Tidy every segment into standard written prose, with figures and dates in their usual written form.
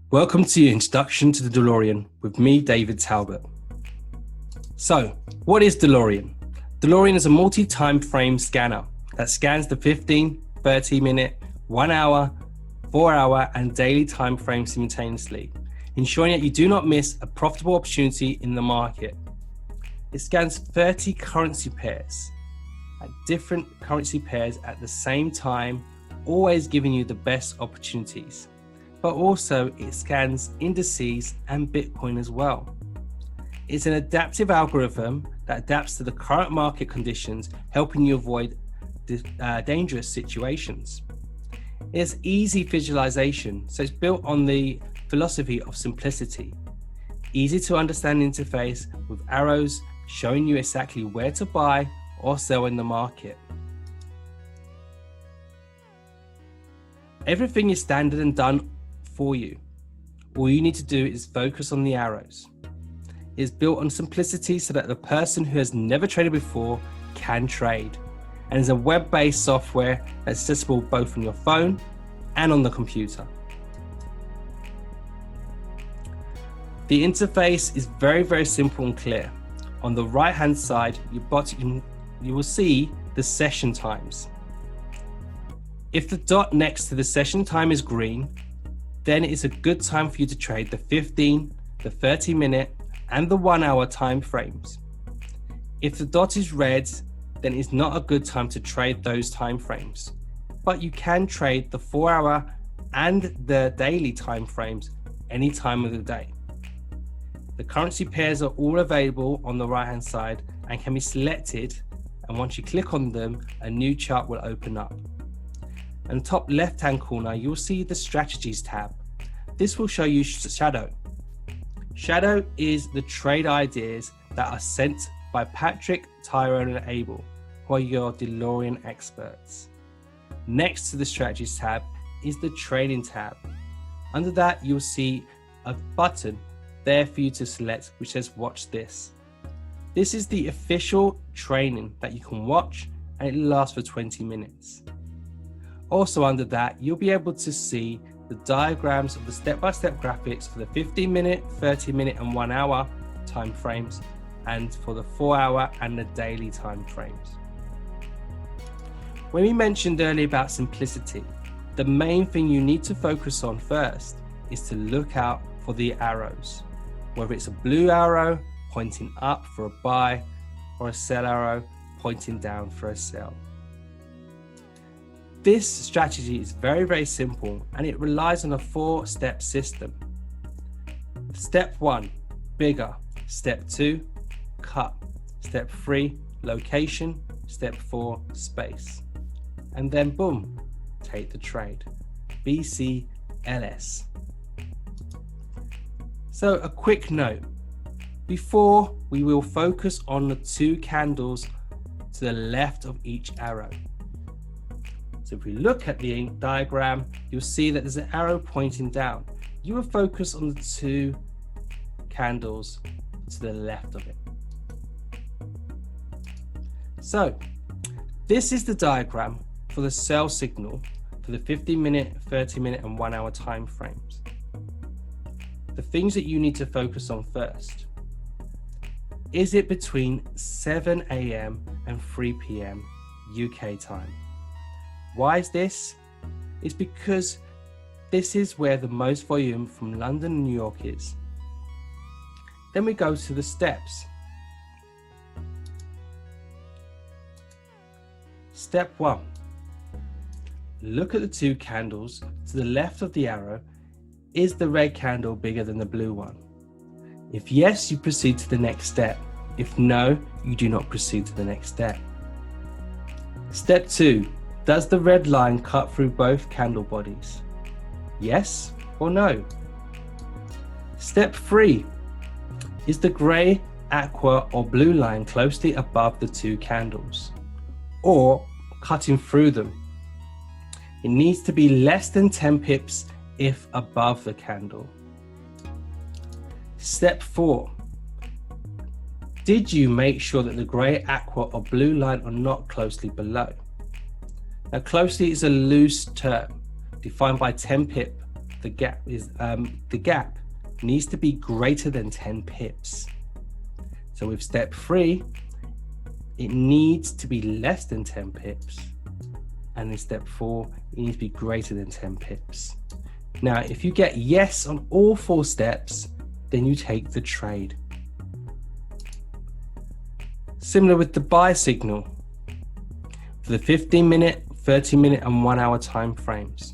Welcome to your introduction to the Delorean with me, David Talbot. So, what is Delorean? Delorean is a multi-time frame scanner that scans the 15, 30-minute, 1 hour, 4 hour, and daily time frames simultaneously, ensuring that you do not miss a profitable opportunity in the market. It scans 30 currency pairs at different currency pairs at the same time, always giving you the best opportunities. But also it scans indices and Bitcoin as well. It's an adaptive algorithm that adapts to the current market conditions, helping you avoid dangerous situations. It's easy visualization, so it's built on the philosophy of simplicity. Easy to understand interface with arrows showing you exactly where to buy or sell in the market. Everything is standard and done for you. All you need to do is focus on the arrows. It's built on simplicity so that the person who has never traded before can trade, and is a web-based software that's accessible both on your phone and on the computer. The interface is very simple and clear. On the right hand side, you will see the session times. If the dot next to the session time is green, then it's a good time for you to trade the 15, the 30-minute, and the 1 hour time frames. If the dot is red, then it's not a good time to trade those time frames. But you can trade the 4 hour and the daily time frames any time of the day. The currency pairs are all available on the right hand side and can be selected, and once you click on them, a new chart will open up. In the top left hand corner, you'll see the strategies tab. This will show you shadow. Shadow is the trade ideas that are sent by Patrick, Tyrone, and Abel, who are your Delorean experts. Next to the strategies tab is the trading tab. Under that, you'll see a button there for you to select which says watch this. This is the official training that you can watch, and it lasts for 20 minutes. Also under that, you'll be able to see the diagrams of the step-by-step graphics for the 15-minute, 30-minute, and 1 hour time frames, and for the 4 hour and the daily time frames. When we mentioned earlier about simplicity, the main thing you need to focus on first is to look out for the arrows, whether it's a blue arrow pointing up for a buy or a sell arrow pointing down for a sell. This strategy is very simple, and it relies on a 4-step system. Step 1, bigger. Step 2, cut. Step 3, location. Step 4, space. And then boom, take the trade. BCLS. So a quick note. Before, we will focus on the 2 candles to the left of each arrow. So if we look at the diagram, you'll see that there's an arrow pointing down. You will focus on the 2 candles to the left of it. So this is the diagram for the sell signal for the 15-minute, 30-minute, and 1 hour time frames. The things that you need to focus on first. Is it between 7 a.m. and 3 p.m. UK time? Why is this? It's because this is where the most volume from London and New York is. Then we go to the steps. Step 1. Look at the 2 candles to the left of the arrow. Is the red candle bigger than the blue one? If yes, you proceed to the next step. If no, you do not proceed to the next step. Step 2. Does the red line cut through both candle bodies? Yes or no? Step 3. Is the grey, aqua, or blue line closely above the 2 candles, or cutting through them? It needs to be less than 10 pips if above the candle. Step 4. Did you make sure that the grey, aqua, or blue line are not closely below? Now, closely is a loose term defined by 10 pip the gap needs to be greater than 10 pips. So with step 3, it needs to be less than 10 pips. And in step 4, it needs to be greater than 10 pips. Now, if you get yes on all 4 steps, then you take the trade. Similar with the buy signal. For the 15-minute, 30-minute, and 1-hour time frames,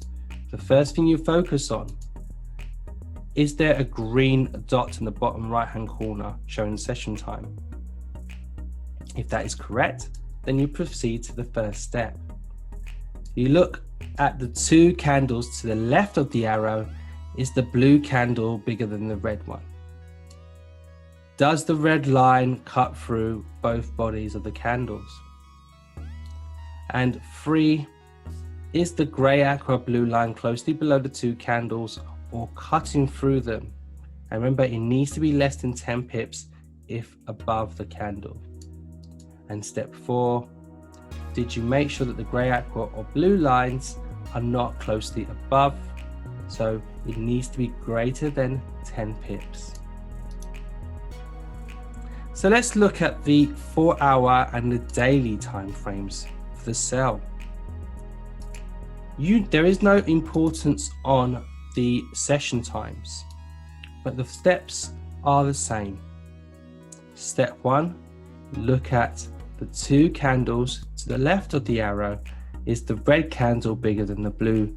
the first thing you focus on, is there a green dot in the bottom right-hand corner showing session time? If that is correct, then you proceed to the first step. You look at the 2 candles to the left of the arrow. Is the blue candle bigger than the red one? Does the red line cut through both bodies of the candles? And 3, is the grey aqua blue line closely below the 2 candles or cutting through them? And remember, it needs to be less than 10 pips if above the candle. And step 4, did you make sure that the grey aqua or blue lines are not closely above? So it needs to be greater than 10 pips. So let's look at the 4-hour and the daily time frames for the sell. There is no importance on the session times, but the steps are the same. Step 1, look at the 2 candles to the left of the arrow. Is the red candle bigger than the blue?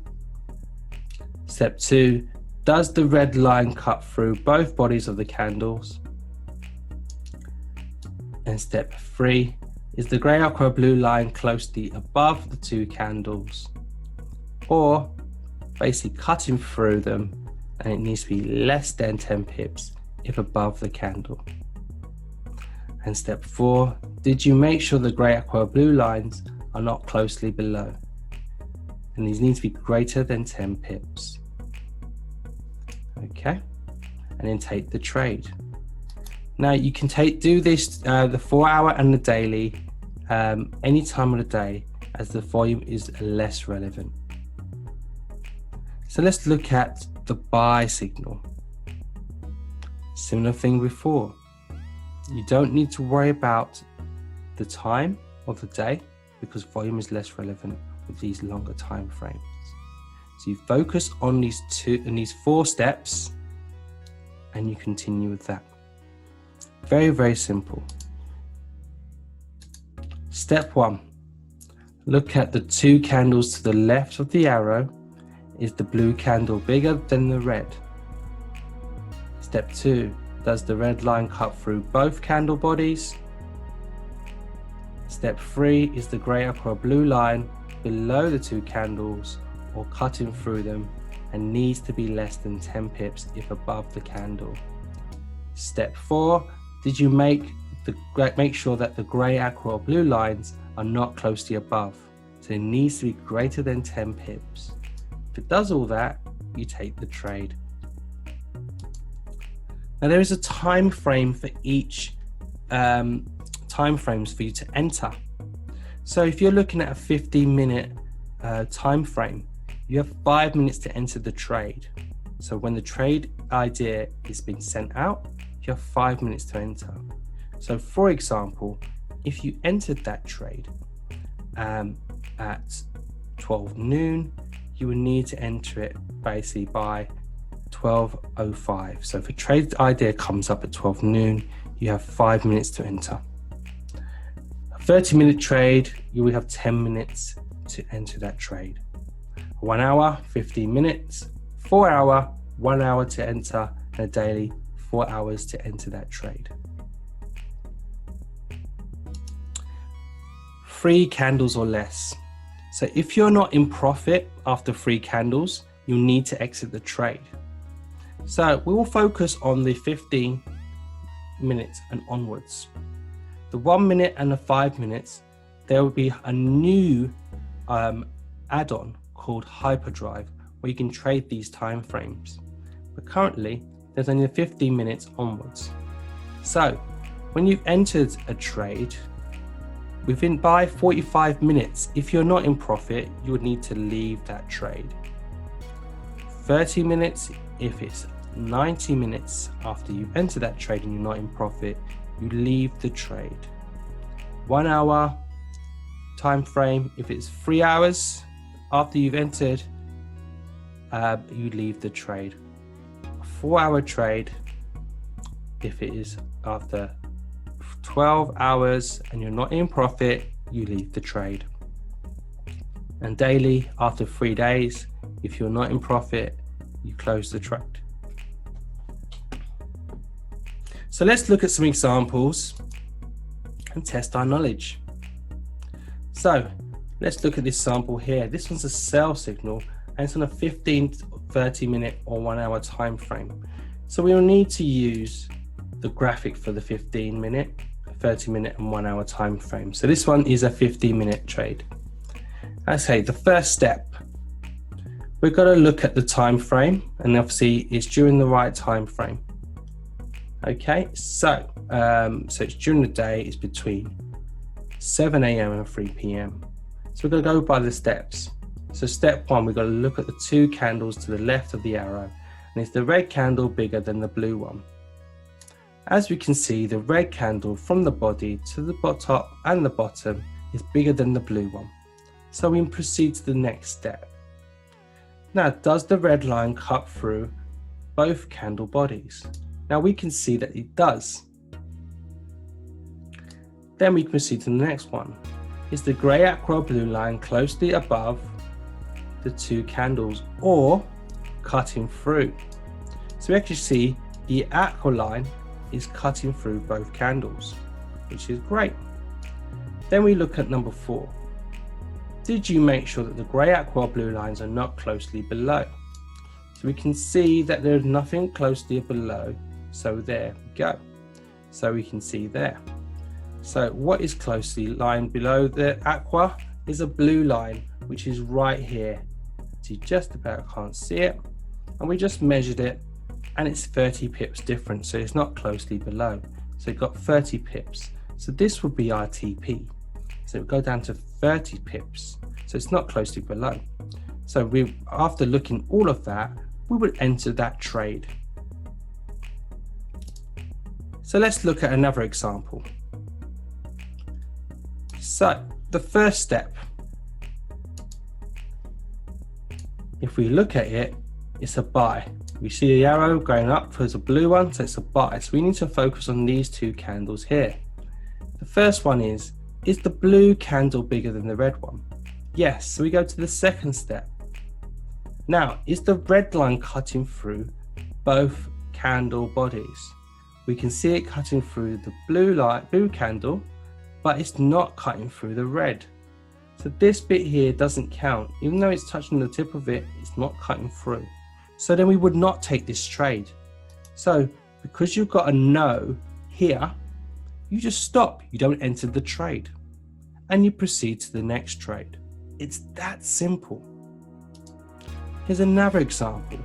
Step 2, does the red line cut through both bodies of the candles? And step 3, is the grey aqua blue line closely above the 2 candles, or basically cutting through them, and it needs to be less than 10 pips if above the candle? And step 4, did you make sure the grey aqua blue lines are not closely below? And these need to be greater than 10 pips. Okay, and then take the trade. Now you can do this the 4-hour and the daily any time of the day, as the volume is less relevant. So let's look at the buy signal. Similar thing before. You don't need to worry about the time of the day because volume is less relevant with these longer time frames. So you focus on these 4 steps and you continue with that. Very, very simple. Step 1, look at the 2 candles to the left of the arrow. Is the blue candle bigger than the red? Step 2, does the red line cut through both candle bodies? Step 3, is the grey aqua blue line below the 2 candles or cutting through them and needs to be less than 10 pips if above the candle? Step 4, did you make sure that the grey aqua or blue lines are not closely above? So it needs to be greater than 10 pips. If it does all that, you take the trade. Now there is a time frame for each time frames for you to enter. So if you're looking at a 15-minute time frame, you have 5 minutes to enter the trade. So when the trade idea is being sent out, you have 5 minutes to enter. So for example, if you entered that trade at 12 noon, you would need to enter it basically by 12:05. So if a trade idea comes up at 12 noon, you have 5 minutes to enter. A 30-minute trade, you will have 10 minutes to enter that trade. 1 hour, 15 minutes, 4 hour, 1 hour to enter, and a daily 4 hours to enter that trade. 3 candles or less. So if you're not in profit after 3 candles, you'll need to exit the trade. So we will focus on the 15 minutes and onwards. The 1 minute and the 5 minutes, there will be a new add-on called Hyperdrive where you can trade these time frames. But currently, there's only 15 minutes onwards. So when you've entered a trade, by 45 minutes, if you're not in profit, you would need to leave that trade. 30 minutes, if it's 90 minutes after you've entered that trade and you're not in profit, you leave the trade. 1 hour time frame, if it's 3 hours after you've entered, you leave the trade. A 4-hour trade, if it is after 12 hours and you're not in profit, you leave the trade. And daily, after 3 days, if you're not in profit, you close the trade. So let's look at some examples and test our knowledge. So let's look at this sample here. This one's a sell signal and it's on a 15, 30 minute or 1 hour time frame. So we'll need to use the graphic for the 15 minute, 30 minute and 1 hour time frame. So this one is a 15-minute trade. Okay, the first step, we've got to look at the time frame, and obviously it's during the right time frame. Okay, so it's during the day, it's between 7 a.m. and 3 p.m. So we're going to go by the steps. So step one, we've got to look at the two candles to the left of the arrow, and is the red candle bigger than the blue one? As we can see, the red candle from the body to the top and the bottom is bigger than the blue one. So we proceed to the next step. Now, does the red line cut through both candle bodies? Now we can see that it does. Then we proceed to the next one. Is the grey aqua blue line closely above the two candles or cutting through? So we actually see the aqua line is cutting through both candles, which is great. Then we look at number 4. Did you make sure that the grey aqua blue lines are not closely below? So we can see that there's nothing closely below, so there we go. So we can see there. So what is closely lined below the aqua is a blue line, which is right here. So you just about can't see it, and we just measured it, and it's 30 pips different, so it's not closely below. So it got 30 pips. So this would be our TP. So it would go down to 30 pips. So it's not closely below. So after looking all of that, we would enter that trade. So let's look at another example. So the first step, if we look at it, it's a buy. We see the arrow going up for the blue one, so it's a buy. So we need to focus on these two candles here. The first one is the blue candle bigger than the red one? Yes, so we go to the second step. Now, is the red line cutting through both candle bodies? We can see it cutting through the blue candle, but it's not cutting through the red. So this bit here doesn't count. Even though it's touching the tip of it, it's not cutting through. So then we would not take this trade. So because you've got a no here, you just stop. You don't enter the trade and you proceed to the next trade. It's that simple. Here's another example.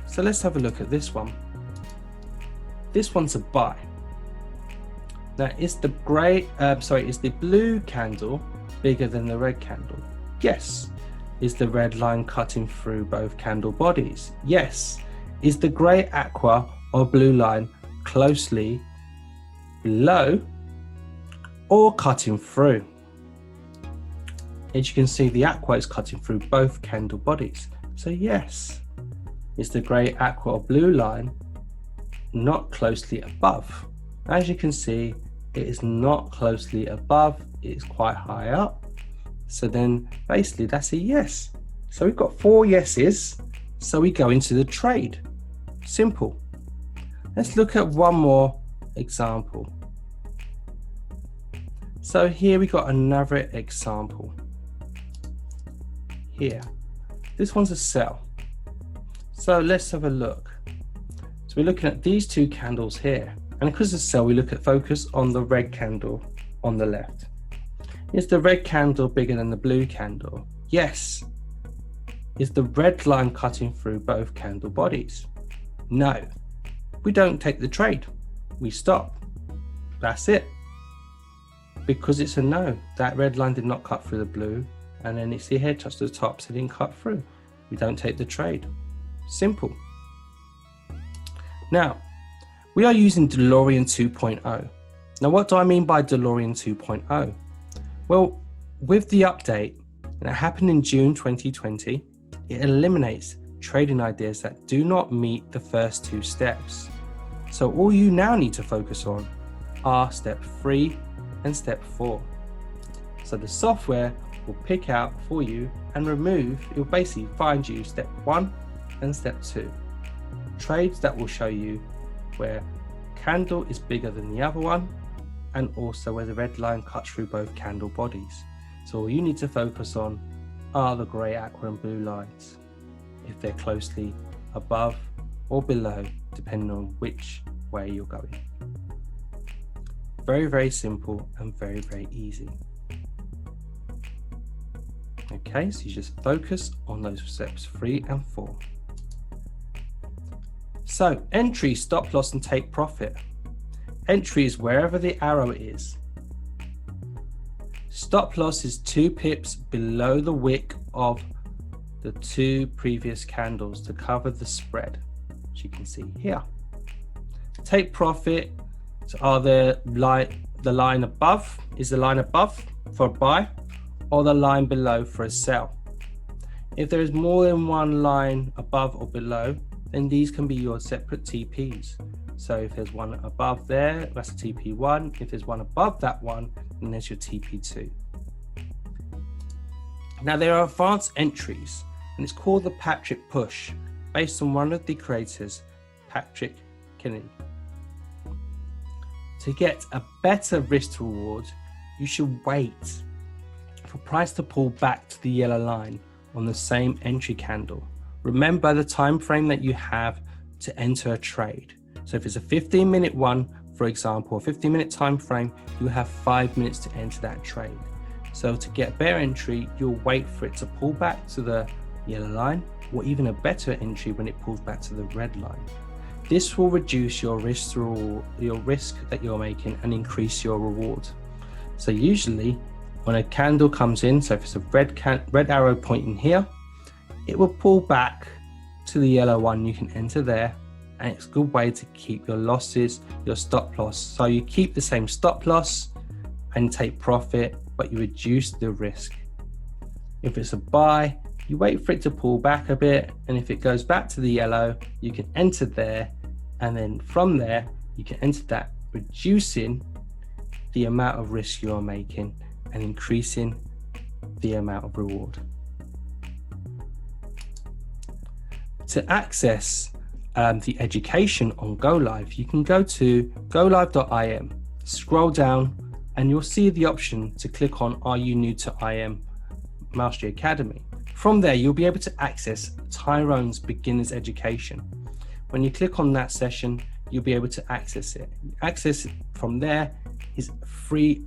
So let's have a look at this one. This one's a buy. Now, is the blue candle bigger than the red candle? Yes. Is the red line cutting through both candle bodies? Yes. Is the grey aqua or blue line closely below or cutting through? As you can see, the aqua is cutting through both candle bodies. So yes. Is the grey aqua or blue line not closely above? As you can see, it is not closely above, it is quite high up. So then basically that's a yes. So we've got 4 yeses, so we go into the trade. Simple. Let's look at one more example. So here we got another example. Here, this one's a sell. So let's have a look. So we're looking at these two candles here. And because it's a sell, we focus on the red candle on the left. Is the red candle bigger than the blue candle? Yes. Is the red line cutting through both candle bodies? No. We don't take the trade. We stop. That's it. Because it's a no. That red line did not cut through the blue. And then it's the head touch to the top, so it didn't cut through. we don't take the trade. Simple. Now, we are using Delorean 2.0. Now, what do I mean by Delorean 2.0? Well, with the update that happened in June 2020, it eliminates trading ideas that do not meet the first two steps. So all you now need to focus on are step 3 and step 4. So the software will pick out for you and remove, it will basically find you step 1 and step 2. Trades that will show you where candle is bigger than the other one, and also where the red line cuts through both candle bodies. So all you need to focus on are the grey, aqua and blue lines, if they're closely above or below, depending on which way you're going. Very, very simple and very, very easy. Okay, so you just focus on those steps 3 and 4. So entry, stop loss and take profit. Entry is wherever the arrow is. Stop loss is 2 pips below the wick of the 2 previous candles to cover the spread, which you can see here. Take profit are the line above, is the line above for a buy, or the line below for a sell. If there is more than one line above or below, then these can be your separate TPs. So if there's one above there, that's a TP1. If there's one above that one, then there's your TP2. Now there are advanced entries, and it's called the Patrick Push, based on one of the creators, Patrick Kennedy. To get a better risk to reward, you should wait for price to pull back to the yellow line on the same entry candle. Remember the time frame that you have to enter a trade. So if it's a 15-minute one, for example, a 15-minute time frame, you have 5 minutes to enter that trade. So to get a better entry, you'll wait for it to pull back to the yellow line, or even a better entry when it pulls back to the red line. This will reduce your risk that you're making and increase your reward. So usually when a candle comes in, so if it's a red arrow pointing here, it will pull back to the yellow one. You can enter there, and it's a good way to keep your losses, your stop loss. So you keep the same stop loss and take profit, but you reduce the risk. If it's a buy, you wait for it to pull back a bit, and if it goes back to the yellow, you can enter there, and then from there you can enter that, reducing the amount of risk you're making and increasing the amount of reward. To access the education on Go Live, you can go to golive.im, scroll down, and you'll see the option to click on Are You New to IM Mastery Academy. From there, you'll be able to access Tyrone's Beginner's Education. When you click on that session, you'll be able to access it. Access it from there, his free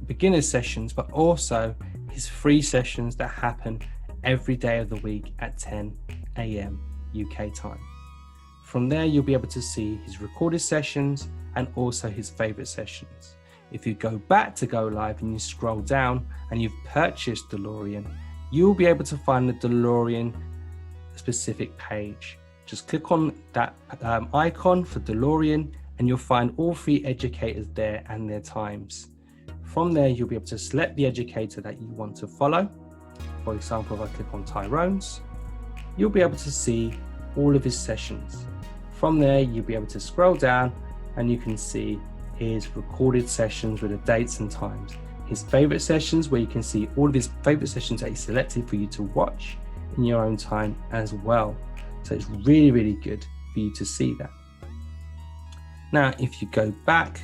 beginner sessions, but also his free sessions that happen every day of the week at 10 a.m. UK time. From there, you'll be able to see his recorded sessions and also his favorite sessions. If you go back to Go Live and you scroll down and you've purchased Delorean, you'll be able to find the Delorean specific page. Just click on that icon for Delorean and you'll find all 3 educators there and their times. From there, you'll be able to select the educator that you want to follow. For example, if I click on Tyrone's, you'll be able to see all of his sessions. From there, you'll be able to scroll down and you can see his recorded sessions with the dates and times. His favorite sessions, where you can see all of his favorite sessions that he selected for you to watch in your own time as well. So it's really, really good for you to see that. Now, if you go back,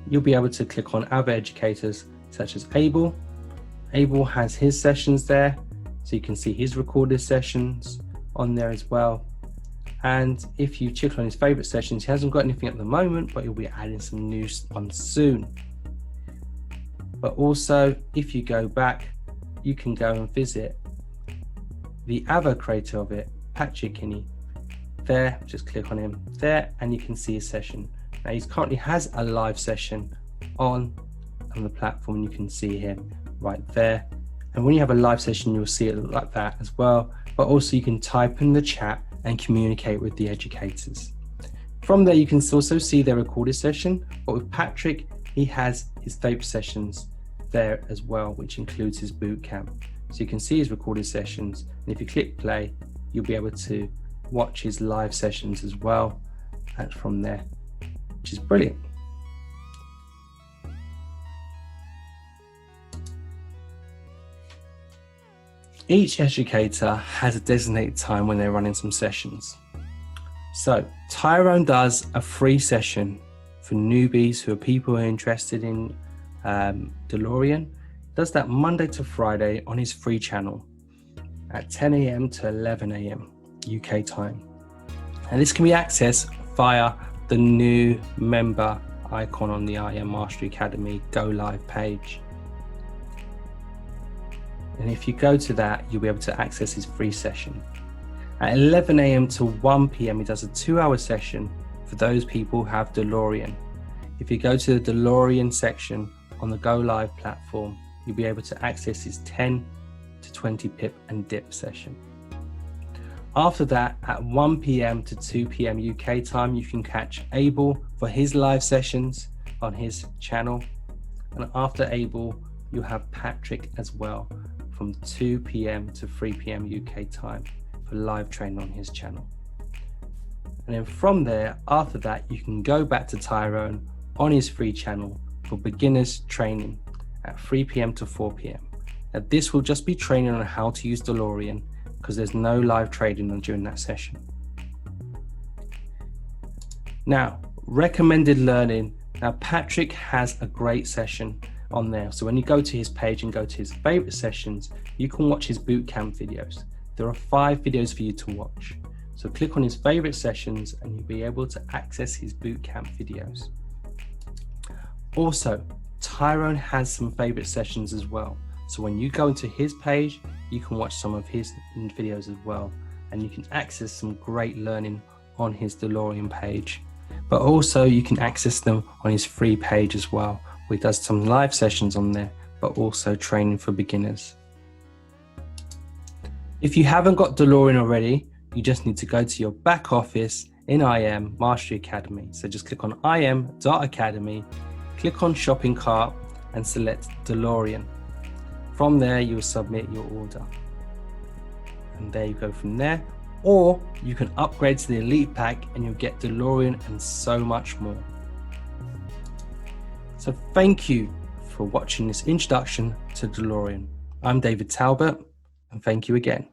you'll be able to click on other educators such as Abel. Abel has his sessions there, so you can see his recorded sessions on there as well. And if you check on his favorite sessions, he hasn't got anything at the moment, but he'll be adding some new ones soon. But also, if you go back, you can go and visit the other creator of it, Patrick Kennedy. There, just click on him there, and you can see his session. Now, he currently has a live session on the platform, and you can see him right there. And when you have a live session, you'll see it like that as well. but also you can type in the chat and communicate with the educators. From there, you can also see their recorded session, but with Patrick, he has his favorite sessions there as well, which includes his boot camp. So you can see his recorded sessions, and if you click play, you'll be able to watch his live sessions as well, and from there, which is brilliant. Each educator has a designated time when they're running some sessions. So Tyrone does a free session for newbies who are people who are interested in Delorean. Does that Monday to Friday on his free channel at 10 a.m. to 11 a.m. UK time. And this can be accessed via the new member icon on the IM Mastery Academy Go Live page. And if you go to that, you'll be able to access his free session. At 11 a.m. to 1 p.m. he does a 2-hour session for those people who have Delorean. If you go to the Delorean section on the Go Live platform, you'll be able to access his 10 to 20 pip and dip session. After that, at 1 p.m. to 2 p.m. UK time, you can catch Abel for his live sessions on his channel. And after Abel, you have Patrick as well from 2 p.m. to 3 p.m. UK time for live training on his channel. And then from there, after that, you can go back to Tyrone on his free channel for beginners training at 3 p.m. to 4 p.m. Now this will just be training on how to use Delorean because there's no live trading during that session. Now, recommended learning. Now Patrick has a great session on there. So when you go to his page and go to his favorite sessions, you can watch his bootcamp videos. There are 5 videos for you to watch. So click on his favorite sessions and you'll be able to access his bootcamp videos. Also, Tyrone has some favorite sessions as well. So when you go into his page, you can watch some of his videos as well. And you can access some great learning on his Delorean page. But also you can access them on his free page as well, where he does some live sessions on there, but also training for beginners. If you haven't got Delorean already, you just need to go to your back office in IM Mastery Academy. So just click on im.academy, click on shopping cart and select Delorean. From there, you'll submit your order. And there you go from there. Or you can upgrade to the Elite Pack and you'll get Delorean and so much more. So thank you for watching this introduction to Delorean. I'm David Talbot, and thank you again.